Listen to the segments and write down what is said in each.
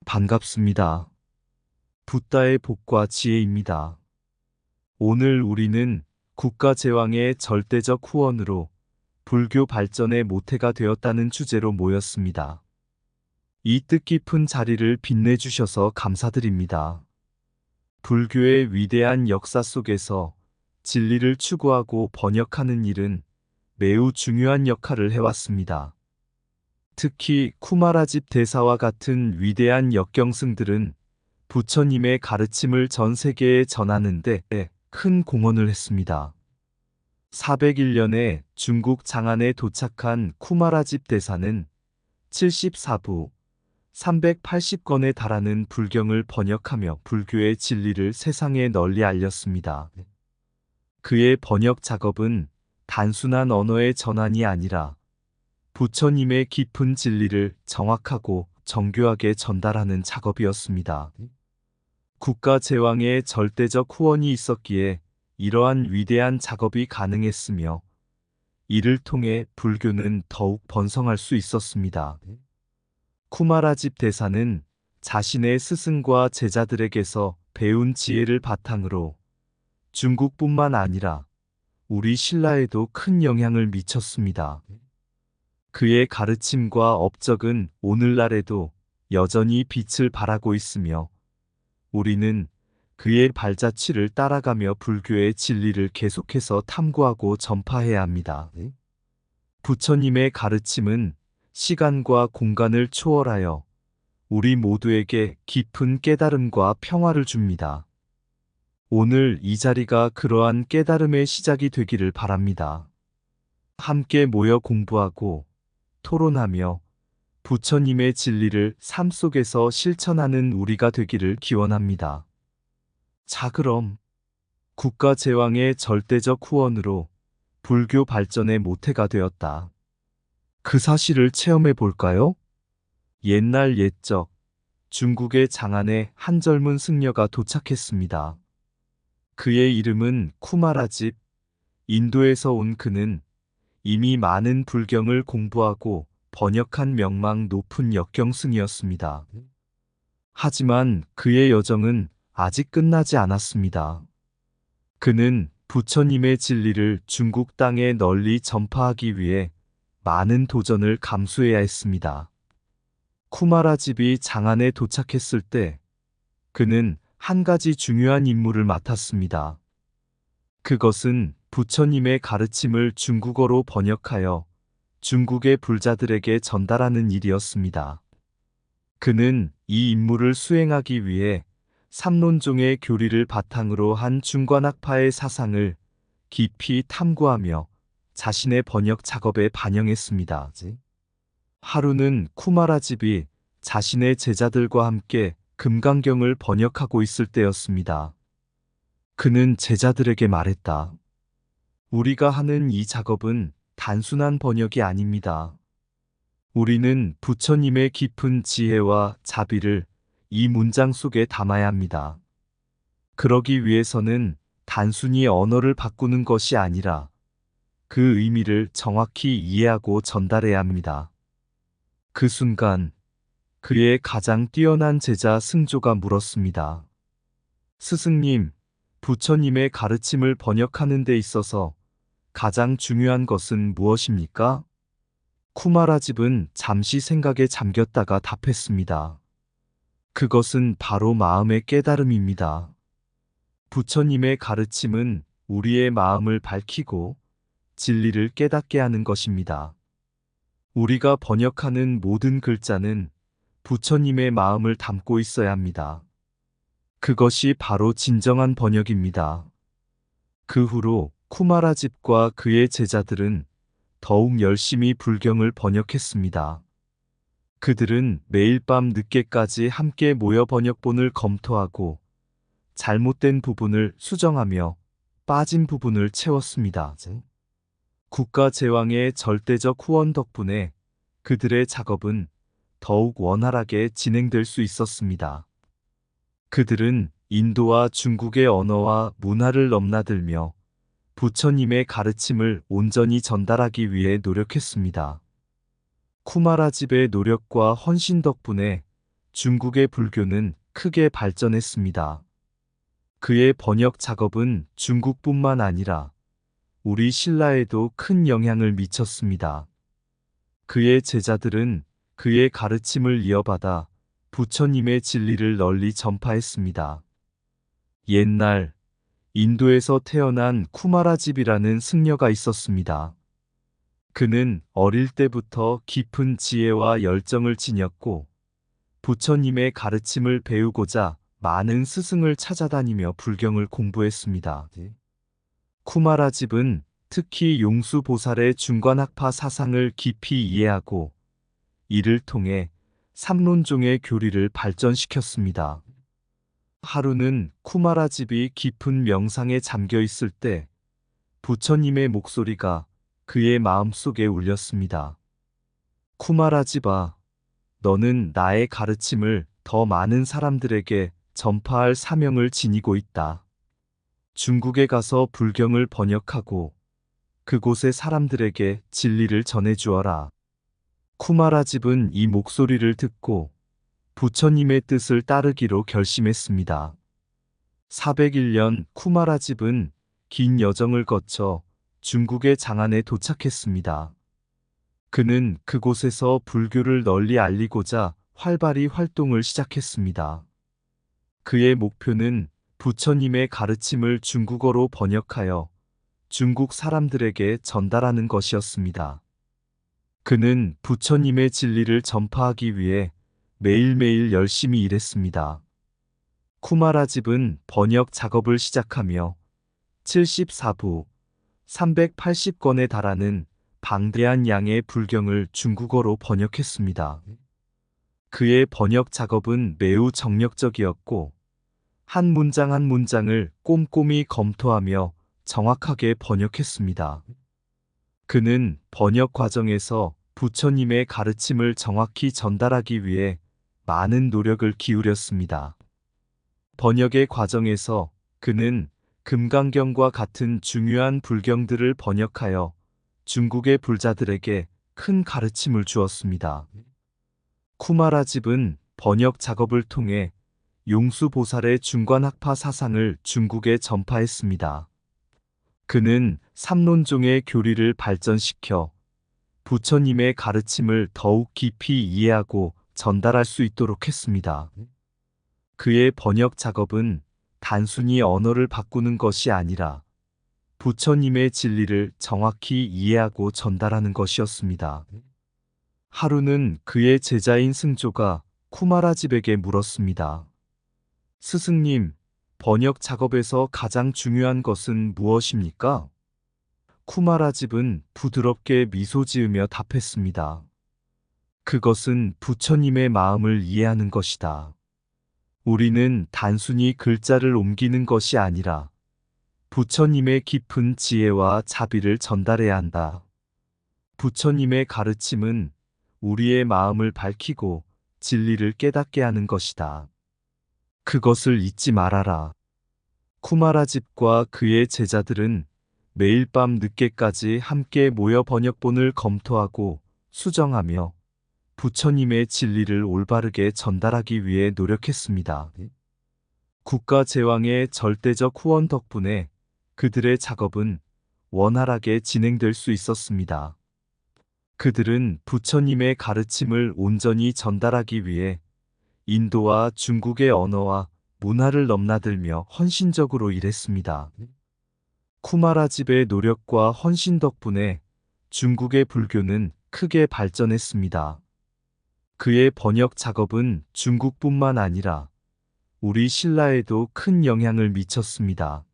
반갑습니다. 붓다의 복과 지혜입니다. 오늘 우리는 국가제왕의 절대적 후원으로 불교 발전의 모태가 되었다는 주제로 모였습니다. 이 뜻깊은 자리를 빛내주셔서 감사드립니다. 불교의 위대한 역사 속에서 진리를 추구하고 번역하는 일은 매우 중요한 역할을 해왔습니다. 특히 쿠마라집 대사와 같은 위대한 역경승들은 부처님의 가르침을 전 세계에 전하는 데 큰 공헌을 했습니다. 401년에 중국 장안에 도착한 쿠마라집 대사는 74부, 380권에 달하는 불경을 번역하며 불교의 진리를 세상에 널리 알렸습니다. 그의 번역 작업은 단순한 언어의 전환이 아니라 부처님의 깊은 진리를 정확하고 정교하게 전달하는 작업이었습니다. 국가제왕의 절대적 후원이 있었기에 이러한 위대한 작업이 가능했으며 이를 통해 불교는 더욱 번성할 수 있었습니다. 쿠마라집 대사는 자신의 스승과 제자들에게서 배운 지혜를 바탕으로 중국뿐만 아니라 우리 신라에도 큰 영향을 미쳤습니다. 그의 가르침과 업적은 오늘날에도 여전히 빛을 발하고 있으며 우리는 그의 발자취를 따라가며 불교의 진리를 계속해서 탐구하고 전파해야 합니다. 부처님의 가르침은 시간과 공간을 초월하여 우리 모두에게 깊은 깨달음과 평화를 줍니다. 오늘 이 자리가 그러한 깨달음의 시작이 되기를 바랍니다. 함께 모여 공부하고 토론하며 부처님의 진리를 삶 속에서 실천하는 우리가 되기를 기원합니다. 자, 그럼 국가제왕의 절대적 후원으로 불교 발전의 모태가 되었다. 그 사실을 체험해 볼까요? 옛날 옛적 중국의 장안에 한 젊은 승려가 도착했습니다. 그의 이름은 쿠마라집. 인도에서 온 그는 이미 많은 불경을 공부하고 번역한 명망 높은 역경승이었습니다. 하지만 그의 여정은 아직 끝나지 않았습니다. 그는 부처님의 진리를 중국 땅에 널리 전파하기 위해 많은 도전을 감수해야 했습니다. 쿠마라집이 장안에 도착했을 때 그는 한 가지 중요한 임무를 맡았습니다. 그것은 부처님의 가르침을 중국어로 번역하여 중국의 불자들에게 전달하는 일이었습니다. 그는 이 임무를 수행하기 위해 삼론종의 교리를 바탕으로 한 중관학파의 사상을 깊이 탐구하며 자신의 번역 작업에 반영했습니다. 하루는 쿠마라집이 자신의 제자들과 함께 금강경을 번역하고 있을 때였습니다. 그는 제자들에게 말했다. 우리가 하는 이 작업은 단순한 번역이 아닙니다. 우리는 부처님의 깊은 지혜와 자비를 이 문장 속에 담아야 합니다. 그러기 위해서는 단순히 언어를 바꾸는 것이 아니라 그 의미를 정확히 이해하고 전달해야 합니다. 그 순간 그의 가장 뛰어난 제자 승조가 물었습니다. 스승님, 부처님의 가르침을 번역하는 데 있어서 가장 중요한 것은 무엇입니까? 쿠마라집은 잠시 생각에 잠겼다가 답했습니다. 그것은 바로 마음의 깨달음입니다. 부처님의 가르침은 우리의 마음을 밝히고 진리를 깨닫게 하는 것입니다. 우리가 번역하는 모든 글자는 부처님의 마음을 담고 있어야 합니다. 그것이 바로 진정한 번역입니다. 그 후로 쿠마라집과 그의 제자들은 더욱 열심히 불경을 번역했습니다. 그들은 매일 밤 늦게까지 함께 모여 번역본을 검토하고 잘못된 부분을 수정하며 빠진 부분을 채웠습니다. 국가제왕의 절대적 후원 덕분에 그들의 작업은 더욱 원활하게 진행될 수 있었습니다. 그들은 인도와 중국의 언어와 문화를 넘나들며 부처님의 가르침을 온전히 전달하기 위해 노력했습니다. 쿠마라집의 노력과 헌신 덕분에 중국의 불교는 크게 발전했습니다. 그의 번역 작업은 중국뿐만 아니라 우리 신라에도 큰 영향을 미쳤습니다. 그의 제자들은 그의 가르침을 이어받아 부처님의 진리를 널리 전파했습니다. 옛날 인도에서 태어난 쿠마라집이라는 승려가 있었습니다. 그는 어릴 때부터 깊은 지혜와 열정을 지녔고 부처님의 가르침을 배우고자 많은 스승을 찾아다니며 불경을 공부했습니다. 쿠마라집은 특히 용수보살의 중관학파 사상을 깊이 이해하고 이를 통해 삼론종의 교리를 발전시켰습니다. 하루는 쿠마라집이 깊은 명상에 잠겨 있을 때 부처님의 목소리가 그의 마음속에 울렸습니다. 쿠마라집아, 너는 나의 가르침을 더 많은 사람들에게 전파할 사명을 지니고 있다. 중국에 가서 불경을 번역하고 그곳의 사람들에게 진리를 전해주어라. 쿠마라집은 이 목소리를 듣고 부처님의 뜻을 따르기로 결심했습니다. 401년 쿠마라집은 긴 여정을 거쳐 중국의 장안에 도착했습니다. 그는 그곳에서 불교를 널리 알리고자 활발히 활동을 시작했습니다. 그의 목표는 부처님의 가르침을 중국어로 번역하여 중국 사람들에게 전달하는 것이었습니다. 그는 부처님의 진리를 전파하기 위해 매일매일 열심히 일했습니다. 쿠마라집은 번역 작업을 시작하며 74부, 380권에 달하는 방대한 양의 불경을 중국어로 번역했습니다. 그의 번역 작업은 매우 정력적이었고 한 문장 한 문장을 꼼꼼히 검토하며 정확하게 번역했습니다. 그는 번역 과정에서 부처님의 가르침을 정확히 전달하기 위해 많은 노력을 기울였습니다. 번역의 과정에서 그는 금강경과 같은 중요한 불경들을 번역하여 중국의 불자들에게 큰 가르침을 주었습니다. 쿠마라집은 번역 작업을 통해 용수보살의 중관학파 사상을 중국에 전파했습니다. 그는 삼론종의 교리를 발전시켜 부처님의 가르침을 더욱 깊이 이해하고 전달할 수 있도록 했습니다. 그의 번역 작업은 단순히 언어를 바꾸는 것이 아니라 부처님의 진리를 정확히 이해하고 전달하는 것이었습니다. 하루는 그의 제자인 승조가 쿠마라집에게 물었습니다. 스승님, 번역 작업에서 가장 중요한 것은 무엇입니까? 쿠마라집은 부드럽게 미소 지으며 답했습니다. 그것은 부처님의 마음을 이해하는 것이다. 우리는 단순히 글자를 옮기는 것이 아니라 부처님의 깊은 지혜와 자비를 전달해야 한다. 부처님의 가르침은 우리의 마음을 밝히고 진리를 깨닫게 하는 것이다. 그것을 잊지 말아라. 쿠마라집과 그의 제자들은 매일 밤 늦게까지 함께 모여 번역본을 검토하고 수정하며 부처님의 진리를 올바르게 전달하기 위해 노력했습니다. 국가 제왕의 절대적 후원 덕분에 그들의 작업은 원활하게 진행될 수 있었습니다. 그들은 부처님의 가르침을 온전히 전달하기 위해 인도와 중국의 언어와 문화를 넘나들며 헌신적으로 일했습니다. 쿠마라집의 노력과 헌신 덕분에 중국의 불교는 크게 발전했습니다. 그의 번역 작업은 중국뿐만 아니라 우리 신라에도 큰 영향을 미쳤습니다.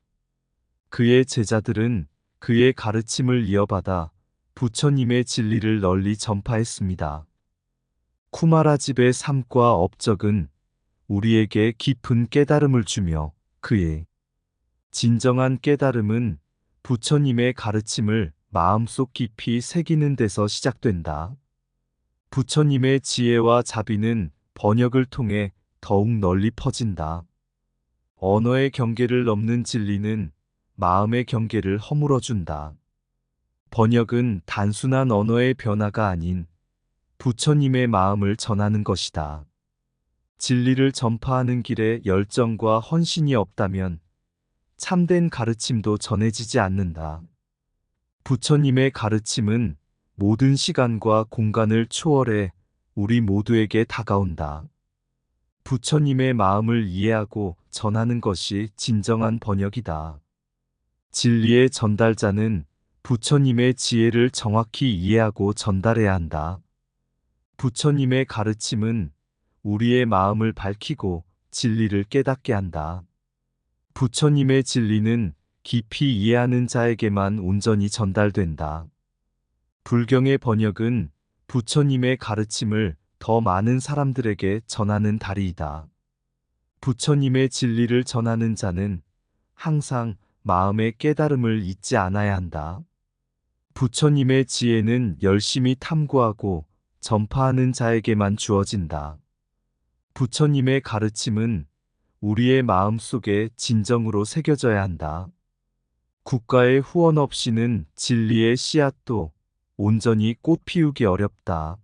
그의 제자들은 그의 가르침을 이어받아 부처님의 진리를 널리 전파했습니다. 쿠마라집의 삶과 업적은 우리에게 깊은 깨달음을 주며 그의 진정한 깨달음은 부처님의 가르침을 마음속 깊이 새기는 데서 시작된다. 부처님의 지혜와 자비는 번역을 통해 더욱 널리 퍼진다. 언어의 경계를 넘는 진리는 마음의 경계를 허물어준다. 번역은 단순한 언어의 변화가 아닌 부처님의 마음을 전하는 것이다. 진리를 전파하는 길에 열정과 헌신이 없다면 참된 가르침도 전해지지 않는다. 부처님의 가르침은 모든 시간과 공간을 초월해 우리 모두에게 다가온다. 부처님의 마음을 이해하고 전하는 것이 진정한 번역이다. 진리의 전달자는 부처님의 지혜를 정확히 이해하고 전달해야 한다. 부처님의 가르침은 우리의 마음을 밝히고 진리를 깨닫게 한다. 부처님의 진리는 깊이 이해하는 자에게만 온전히 전달된다. 불경의 번역은 부처님의 가르침을 더 많은 사람들에게 전하는 다리이다. 부처님의 진리를 전하는 자는 항상 마음의 깨달음을 잊지 않아야 한다. 부처님의 지혜는 열심히 탐구하고 전파하는 자에게만 주어진다. 부처님의 가르침은 우리의 마음 속에 진정으로 새겨져야 한다. 국가의 후원 없이는 진리의 씨앗도 온전히 꽃 피우기 어렵다.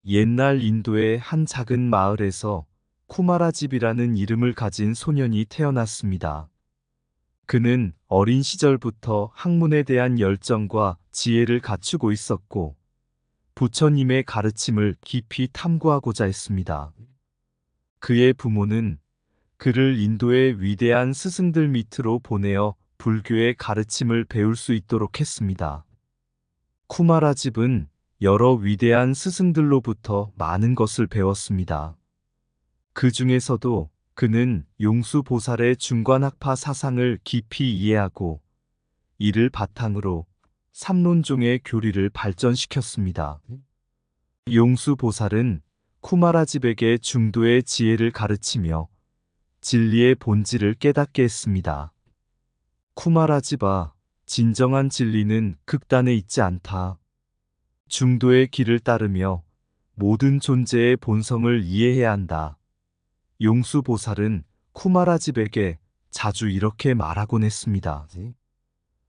옛날 인도의 한 작은 마을에서 쿠마라집이라는 이름을 가진 소년이 태어났습니다. 그는 어린 시절부터 학문에 대한 열정과 지혜를 갖추고 있었고, 부처님의 가르침을 깊이 탐구하고자 했습니다. 그의 부모는 그를 인도의 위대한 스승들 밑으로 보내어 불교의 가르침을 배울 수 있도록 했습니다. 쿠마라집은 여러 위대한 스승들로부터 많은 것을 배웠습니다. 그 중에서도 그는 용수보살의 중관학파 사상을 깊이 이해하고 이를 바탕으로 삼론종의 교리를 발전시켰습니다. 용수보살은 쿠마라집에게 중도의 지혜를 가르치며 진리의 본질을 깨닫게 했습니다. 쿠마라집아, 진정한 진리는 극단에 있지 않다. 중도의 길을 따르며 모든 존재의 본성을 이해해야 한다. 용수보살은 쿠마라집에게 자주 이렇게 말하곤 했습니다.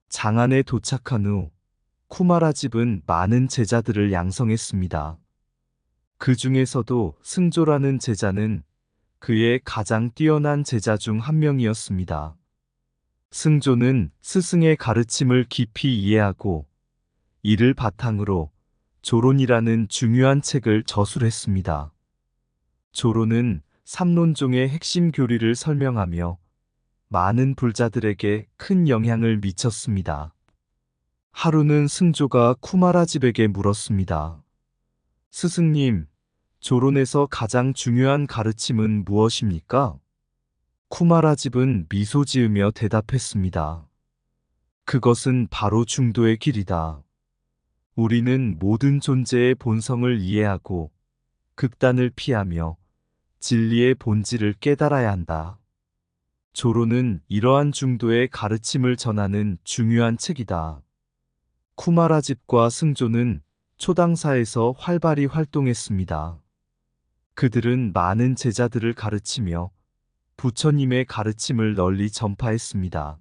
장안에 도착한 후 쿠마라집은 많은 제자들을 양성했습니다. 그 중에서도 승조라는 제자는 그의 가장 뛰어난 제자 중 한 명이었습니다. 승조는 스승의 가르침을 깊이 이해하고 이를 바탕으로 조론이라는 중요한 책을 저술했습니다. 조론은 삼론종의 핵심 교리를 설명하며 많은 불자들에게 큰 영향을 미쳤습니다. 하루는 승조가 쿠마라집에게 물었습니다. 스승님, 조론에서 가장 중요한 가르침은 무엇입니까? 쿠마라집은 미소 지으며 대답했습니다. 그것은 바로 중도의 길이다. 우리는 모든 존재의 본성을 이해하고 극단을 피하며 진리의 본질을 깨달아야 한다. 조론은 이러한 중도의 가르침을 전하는 중요한 책이다. 쿠마라집과 승조는 초당사에서 활발히 활동했습니다. 그들은 많은 제자들을 가르치며 부처님의 가르침을 널리 전파했습니다.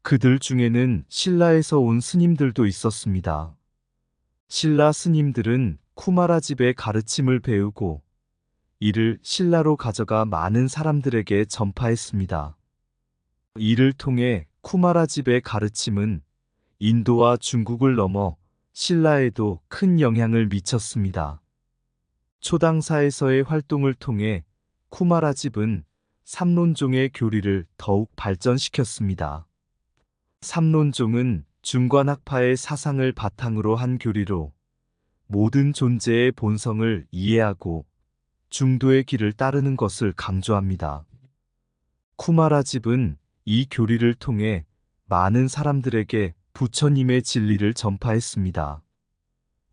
그들 중에는 신라에서 온 스님들도 있었습니다. 신라 스님들은 쿠마라집의 가르침을 배우고 이를 신라로 가져가 많은 사람들에게 전파했습니다. 이를 통해 쿠마라집의 가르침은 인도와 중국을 넘어 신라에도 큰 영향을 미쳤습니다. 초당사에서의 활동을 통해 쿠마라집은 삼론종의 교리를 더욱 발전시켰습니다. 삼론종은 중관학파의 사상을 바탕으로 한 교리로 모든 존재의 본성을 이해하고 중도의 길을 따르는 것을 강조합니다. 쿠마라집은 이 교리를 통해 많은 사람들에게 부처님의 진리를 전파했습니다.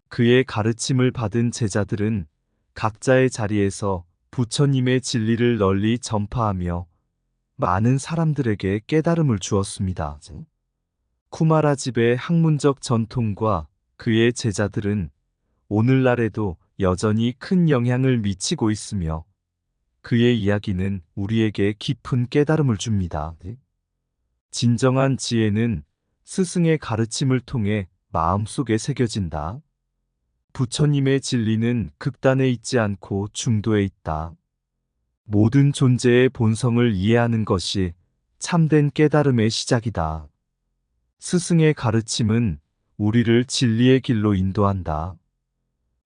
그의 가르침을 받은 제자들은 각자의 자리에서 부처님의 진리를 널리 전파하며 많은 사람들에게 깨달음을 주었습니다. 쿠마라집의 학문적 전통과 그의 제자들은 오늘날에도 여전히 큰 영향을 미치고 있으며 그의 이야기는 우리에게 깊은 깨달음을 줍니다. 진정한 지혜는 스승의 가르침을 통해 마음속에 새겨진다. 부처님의 진리는 극단에 있지 않고 중도에 있다. 모든 존재의 본성을 이해하는 것이 참된 깨달음의 시작이다. 스승의 가르침은 우리를 진리의 길로 인도한다.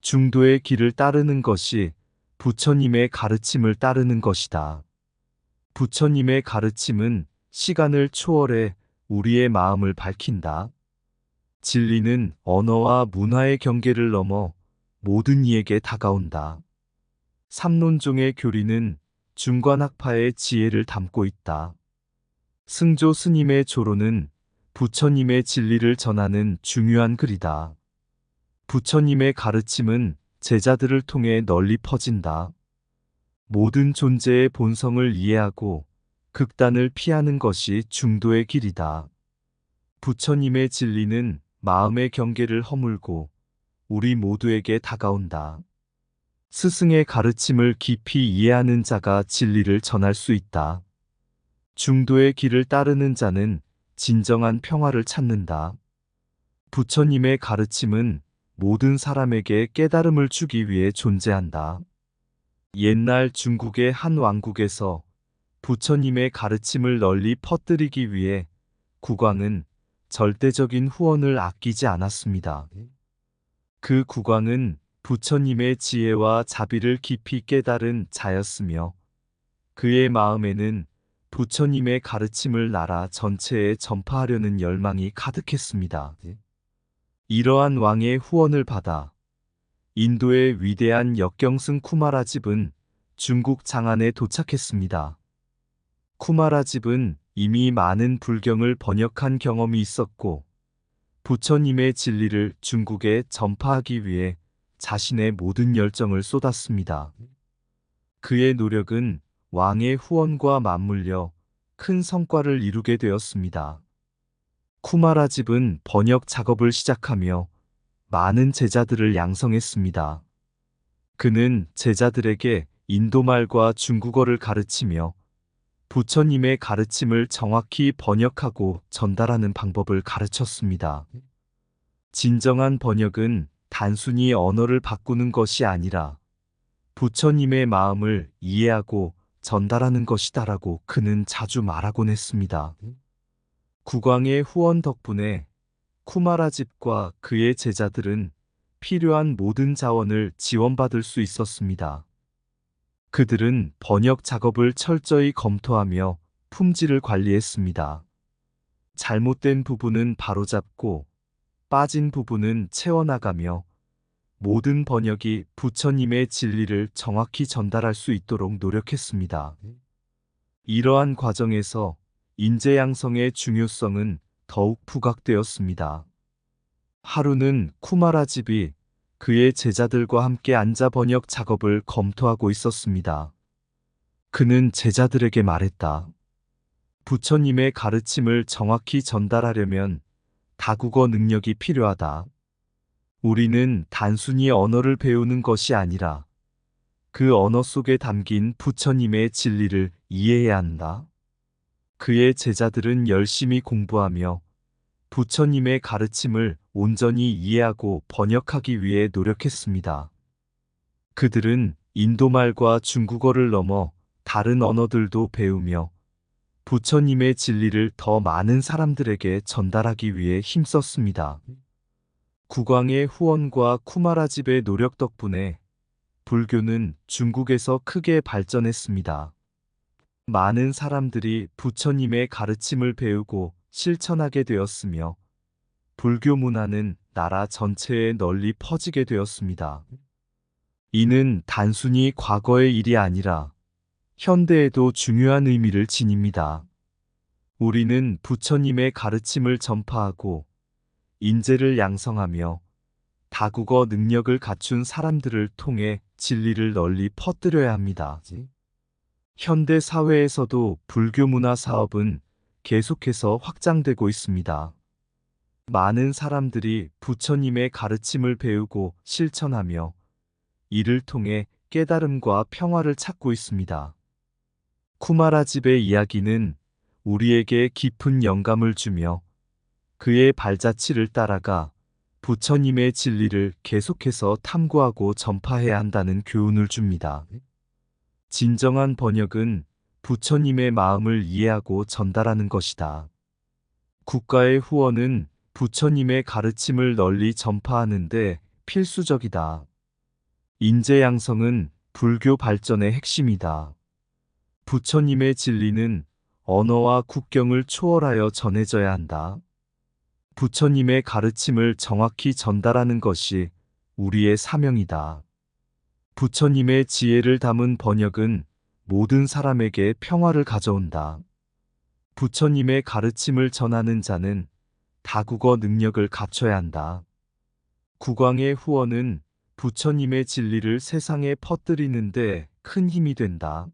중도의 길을 따르는 것이 부처님의 가르침을 따르는 것이다. 부처님의 가르침은 시간을 초월해 우리의 마음을 밝힌다. 진리는 언어와 문화의 경계를 넘어 모든 이에게 다가온다. 삼론종의 교리는 중관학파의 지혜를 담고 있다. 승조 스님의 조로는 부처님의 진리를 전하는 중요한 글이다. 부처님의 가르침은 제자들을 통해 널리 퍼진다. 모든 존재의 본성을 이해하고 극단을 피하는 것이 중도의 길이다. 부처님의 진리는 마음의 경계를 허물고 우리 모두에게 다가온다. 스승의 가르침을 깊이 이해하는 자가 진리를 전할 수 있다. 중도의 길을 따르는 자는 진정한 평화를 찾는다. 부처님의 가르침은 모든 사람에게 깨달음을 주기 위해 존재한다. 옛날 중국의 한 왕국에서 부처님의 가르침을 널리 퍼뜨리기 위해 국왕은 절대적인 후원을 아끼지 않았습니다. 그 국왕은 부처님의 지혜와 자비를 깊이 깨달은 자였으며 그의 마음에는 부처님의 가르침을 나라 전체에 전파하려는 열망이 가득했습니다. 이러한 왕의 후원을 받아 인도의 위대한 역경승 쿠마라집은 중국 장안에 도착했습니다. 쿠마라집은 이미 많은 불경을 번역한 경험이 있었고 부처님의 진리를 중국에 전파하기 위해 자신의 모든 열정을 쏟았습니다. 그의 노력은 왕의 후원과 맞물려 큰 성과를 이루게 되었습니다. 쿠마라집은 번역 작업을 시작하며 많은 제자들을 양성했습니다. 그는 제자들에게 인도말과 중국어를 가르치며 부처님의 가르침을 정확히 번역하고 전달하는 방법을 가르쳤습니다. 진정한 번역은 단순히 언어를 바꾸는 것이 아니라 부처님의 마음을 이해하고 전달하는 것이다라고 그는 자주 말하곤 했습니다. 국왕의 후원 덕분에 쿠마라집과 그의 제자들은 필요한 모든 자원을 지원받을 수 있었습니다. 그들은 번역 작업을 철저히 검토하며 품질을 관리했습니다. 잘못된 부분은 바로잡고 빠진 부분은 채워나가며 모든 번역이 부처님의 진리를 정확히 전달할 수 있도록 노력했습니다. 이러한 과정에서 인재 양성의 중요성은 더욱 부각되었습니다. 하루는 쿠마라집이 그의 제자들과 함께 앉아 번역 작업을 검토하고 있었습니다. 그는 제자들에게 말했다. 부처님의 가르침을 정확히 전달하려면 다국어 능력이 필요하다. 우리는 단순히 언어를 배우는 것이 아니라 그 언어 속에 담긴 부처님의 진리를 이해해야 한다. 그의 제자들은 열심히 공부하며 부처님의 가르침을 온전히 이해하고 번역하기 위해 노력했습니다. 그들은 인도말과 중국어를 넘어 다른 언어들도 배우며 부처님의 진리를 더 많은 사람들에게 전달하기 위해 힘썼습니다. 국왕의 후원과 쿠마라집의 노력 덕분에 불교는 중국에서 크게 발전했습니다. 많은 사람들이 부처님의 가르침을 배우고 실천하게 되었으며 불교 문화는 나라 전체에 널리 퍼지게 되었습니다. 이는 단순히 과거의 일이 아니라 현대에도 중요한 의미를 지닙니다. 우리는 부처님의 가르침을 전파하고 인재를 양성하며 다국어 능력을 갖춘 사람들을 통해 진리를 널리 퍼뜨려야 합니다. 현대 사회에서도 불교 문화 사업은 계속해서 확장되고 있습니다. 많은 사람들이 부처님의 가르침을 배우고 실천하며 이를 통해 깨달음과 평화를 찾고 있습니다. 쿠마라집의 이야기는 우리에게 깊은 영감을 주며 그의 발자취를 따라가 부처님의 진리를 계속해서 탐구하고 전파해야 한다는 교훈을 줍니다. 진정한 번역은 부처님의 마음을 이해하고 전달하는 것이다. 국가의 후원은 부처님의 가르침을 널리 전파하는데 필수적이다. 인재양성은 불교 발전의 핵심이다. 부처님의 진리는 언어와 국경을 초월하여 전해져야 한다. 부처님의 가르침을 정확히 전달하는 것이 우리의 사명이다. 부처님의 지혜를 담은 번역은 모든 사람에게 평화를 가져온다. 부처님의 가르침을 전하는 자는 다국어 능력을 갖춰야 한다. 국왕의 후원은 부처님의 진리를 세상에 퍼뜨리는데 큰 힘이 된다.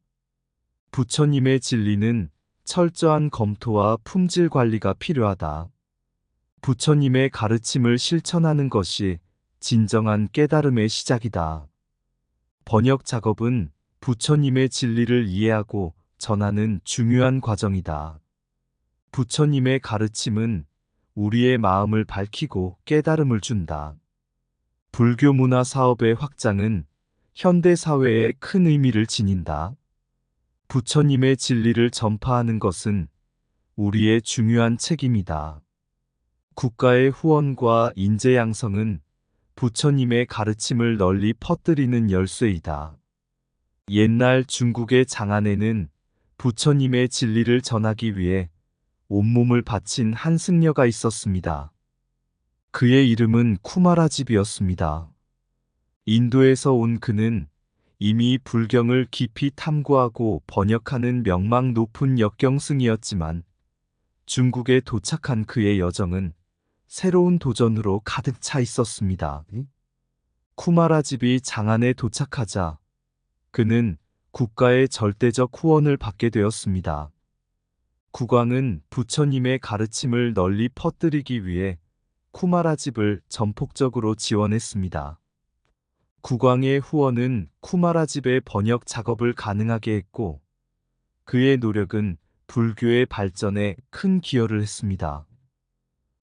부처님의 진리는 철저한 검토와 품질 관리가 필요하다. 부처님의 가르침을 실천하는 것이 진정한 깨달음의 시작이다. 번역 작업은 부처님의 진리를 이해하고 전하는 중요한 과정이다. 부처님의 가르침은 우리의 마음을 밝히고 깨달음을 준다. 불교 문화 사업의 확장은 현대 사회에 큰 의미를 지닌다. 부처님의 진리를 전파하는 것은 우리의 중요한 책임이다. 국가의 후원과 인재 양성은 부처님의 가르침을 널리 퍼뜨리는 열쇠이다. 옛날 중국의 장안에는 부처님의 진리를 전하기 위해 온몸을 바친 한 승려가 있었습니다. 그의 이름은 쿠마라집이었습니다. 인도에서 온 그는 이미 불경을 깊이 탐구하고 번역하는 명망 높은 역경승이었지만 중국에 도착한 그의 여정은 새로운 도전으로 가득 차 있었습니다. 쿠마라집이 장안에 도착하자 그는 국가의 절대적 후원을 받게 되었습니다. 국왕은 부처님의 가르침을 널리 퍼뜨리기 위해 쿠마라집을 전폭적으로 지원했습니다. 국왕의 후원은 쿠마라집의 번역 작업을 가능하게 했고 그의 노력은 불교의 발전에 큰 기여를 했습니다.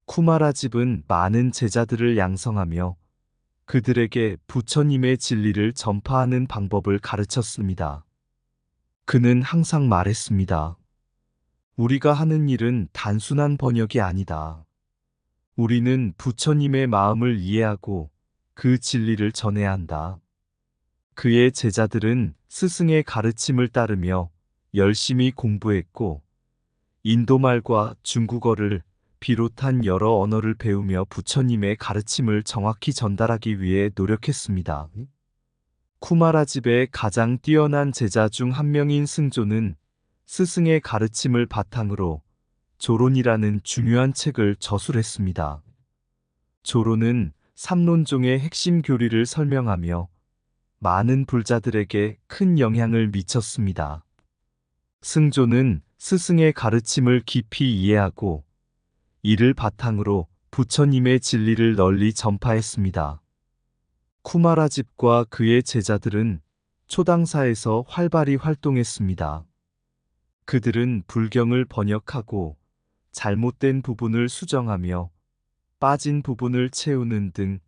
쿠마라집은 많은 제자들을 양성하며 그들에게 부처님의 진리를 전파하는 방법을 가르쳤습니다. 그는 항상 말했습니다. 우리가 하는 일은 단순한 번역이 아니다. 우리는 부처님의 마음을 이해하고 그 진리를 전해야 한다. 그의 제자들은 스승의 가르침을 따르며 열심히 공부했고 인도말과 중국어를 비롯한 여러 언어를 배우며 부처님의 가르침을 정확히 전달하기 위해 노력했습니다. 쿠마라집의 가장 뛰어난 제자 중 한 명인 승조는 스승의 가르침을 바탕으로 조론이라는 중요한 책을 저술했습니다. 조론은 삼론종의 핵심 교리를 설명하며 많은 불자들에게 큰 영향을 미쳤습니다. 승조는 스승의 가르침을 깊이 이해하고 이를 바탕으로 부처님의 진리를 널리 전파했습니다. 쿠마라집과 그의 제자들은 초당사에서 활발히 활동했습니다. 그들은 불경을 번역하고 잘못된 부분을 수정하며 빠진 부분을 채우는 등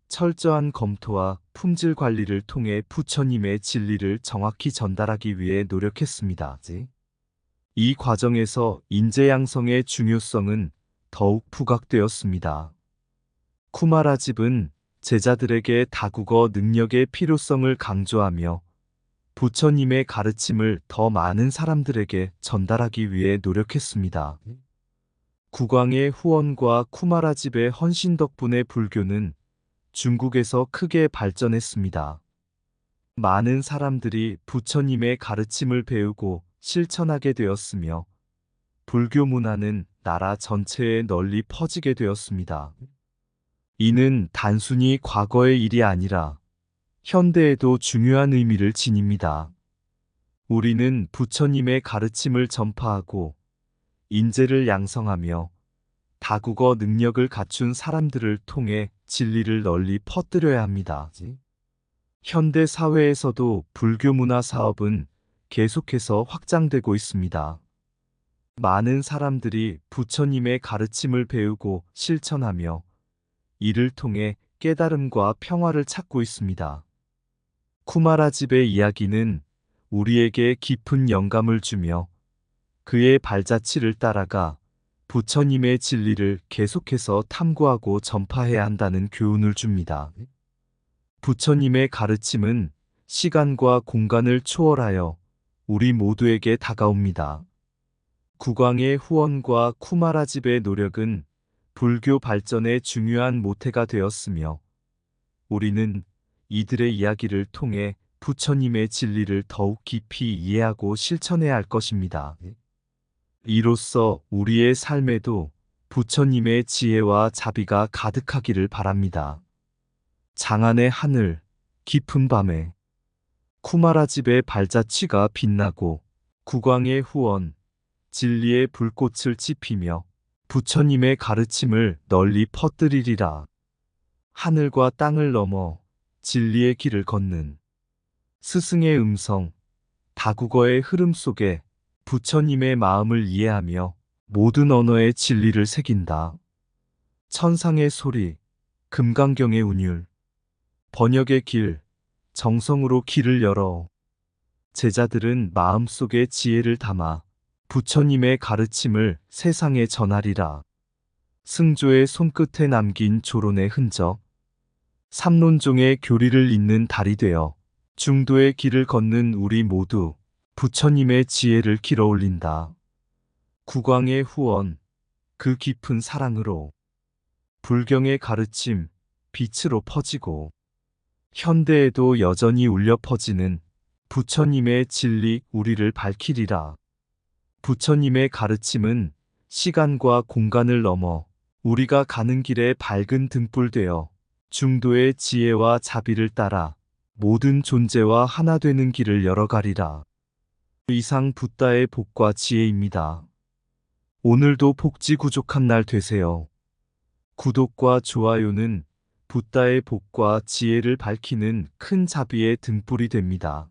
철저한 검토와 품질 관리를 통해 부처님의 진리를 정확히 전달하기 위해 노력했습니다. 이 과정에서 인재 양성의 중요성은 더욱 부각되었습니다. 쿠마라집은 제자들에게 다국어 능력의 필요성을 강조하며 부처님의 가르침을 더 많은 사람들에게 전달하기 위해 노력했습니다. 국왕의 후원과 쿠마라집의 헌신 덕분에 불교는 중국에서 크게 발전했습니다. 많은 사람들이 부처님의 가르침을 배우고 실천하게 되었으며 불교 문화는 나라 전체에 널리 퍼지게 되었습니다. 이는 단순히 과거의 일이 아니라 현대에도 중요한 의미를 지닙니다. 우리는 부처님의 가르침을 전파하고 인재를 양성하며 다국어 능력을 갖춘 사람들을 통해 진리를 널리 퍼뜨려야 합니다. 현대 사회에서도 불교 문화 사업은 계속해서 확장되고 있습니다. 많은 사람들이 부처님의 가르침을 배우고 실천하며 이를 통해 깨달음과 평화를 찾고 있습니다. 쿠마라집의 이야기는 우리에게 깊은 영감을 주며 그의 발자취를 따라가 부처님의 진리를 계속해서 탐구하고 전파해야 한다는 교훈을 줍니다. 부처님의 가르침은 시간과 공간을 초월하여 우리 모두에게 다가옵니다. 국왕의 후원과 쿠마라집의 노력은 불교 발전의 중요한 모태가 되었으며 우리는 이들의 이야기를 통해 부처님의 진리를 더욱 깊이 이해하고 실천해야 할 것입니다. 이로써 우리의 삶에도 부처님의 지혜와 자비가 가득하기를 바랍니다. 장안의 하늘, 깊은 밤에 쿠마라집의 발자취가 빛나고 국왕의 후원, 진리의 불꽃을 지피며 부처님의 가르침을 널리 퍼뜨리리라. 하늘과 땅을 넘어 진리의 길을 걷는 스승의 음성, 다국어의 흐름 속에 부처님의 마음을 이해하며 모든 언어의 진리를 새긴다. 천상의 소리, 금강경의 운율, 번역의 길, 정성으로 길을 열어 제자들은 마음속에 지혜를 담아 부처님의 가르침을 세상에 전하리라. 승조의 손끝에 남긴 조론의 흔적, 삼론종의 교리를 잇는 달이 되어 중도의 길을 걷는 우리 모두 부처님의 지혜를 길어올린다. 국왕의 후원, 그 깊은 사랑으로 불경의 가르침, 빛으로 퍼지고 현대에도 여전히 울려 퍼지는 부처님의 진리 우리를 밝히리라. 부처님의 가르침은 시간과 공간을 넘어 우리가 가는 길에 밝은 등불 되어 중도의 지혜와 자비를 따라 모든 존재와 하나 되는 길을 열어가리라. 이상 붓다의 복과 지혜입니다. 오늘도 복지구족한 날 되세요. 구독과 좋아요는 붓다의 복과 지혜를 밝히는 큰 자비의 등불이 됩니다.